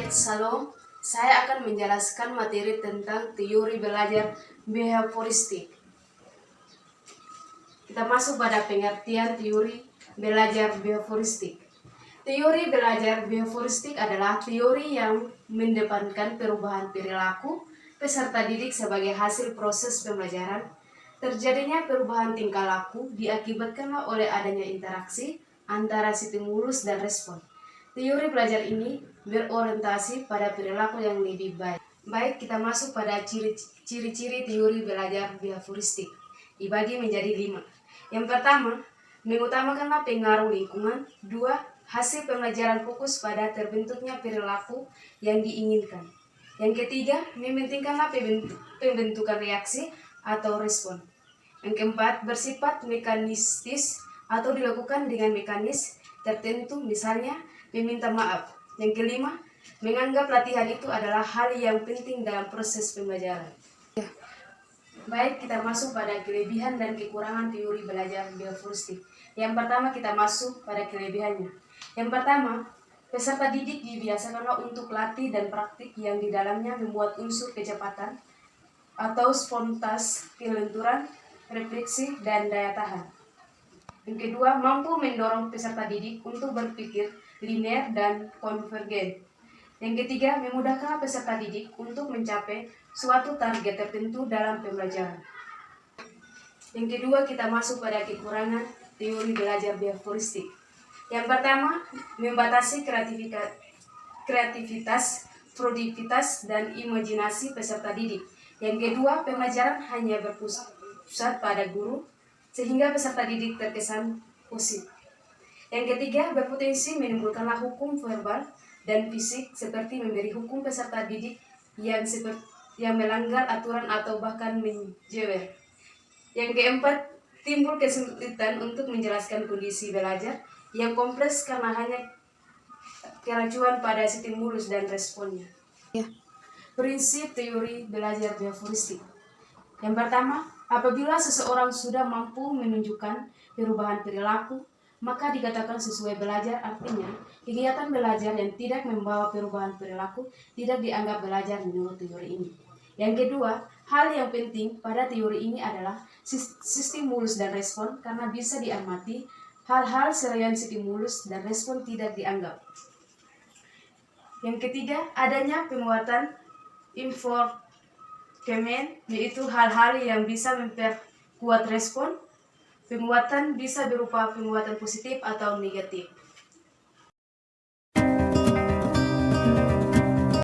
Baik, Salam. Saya akan menjelaskan materi tentang teori belajar behavioristik. Kita masuk pada pengertian teori belajar behavioristik. Teori belajar behavioristik adalah teori yang mendepankan perubahan perilaku peserta didik sebagai hasil proses pembelajaran. Terjadinya perubahan tingkah laku diakibatkan oleh adanya interaksi antara stimulus dan respon. Teori belajar ini berorientasi pada perilaku yang lebih baik. Baik, kita masuk pada ciri-ciri teori belajar behavioristik. Dibagi menjadi 5. Yang pertama, mengutamakan pengaruh lingkungan. 2. Hasil pembelajaran fokus pada terbentuknya perilaku yang diinginkan. Yang ketiga, mementingkan pembentukan reaksi atau respon. Yang keempat, bersifat mekanistis atau dilakukan dengan mekanis tertentu, misalnya meminta maaf. Yang kelima, menganggap latihan itu adalah hal yang penting dalam proses pembelajaran. Baik, kita masuk pada kelebihan dan kekurangan teori belajar behavioristik. Yang pertama, kita masuk pada kelebihannya. Yang pertama, peserta didik dibiasakan untuk latih dan praktik yang di dalamnya membuat unsur kecepatan atau spontas, kelenturan, refleksi, dan daya tahan. Yang kedua, mampu mendorong peserta didik untuk berpikir linear dan konvergen. Yang ketiga, memudahkan peserta didik untuk mencapai suatu target tertentu dalam pembelajaran. Yang kedua, kita masuk pada kekurangan teori belajar behavioristik. Yang pertama, membatasi kreativitas, produktivitas, dan imajinasi peserta didik. Yang kedua, pembelajaran hanya berpusat pada guru, sehingga peserta didik terkesan positif. Yang ketiga, berpotensi menimbulkanlah hukum verbal dan fisik seperti memberi hukum peserta didik yang melanggar aturan atau bahkan menjewer. Yang keempat, timbul kesulitan untuk menjelaskan kondisi belajar yang kompleks karena hanya keracuan pada stimulus dan responnya. Prinsip teori belajar behavioristik. Yang pertama, apabila seseorang sudah mampu menunjukkan perubahan perilaku, maka dikatakan sesuai belajar. Artinya, kegiatan belajar yang tidak membawa perubahan perilaku tidak dianggap belajar menurut teori ini. Yang kedua, hal yang penting pada teori ini adalah stimulus dan respon, karena bisa diamati hal-hal selain stimulus dan respon tidak dianggap. Yang ketiga, adanya penguatan enforcement, yaitu hal-hal yang bisa memperkuat respon. Penguatan bisa berupa penguatan positif atau negatif.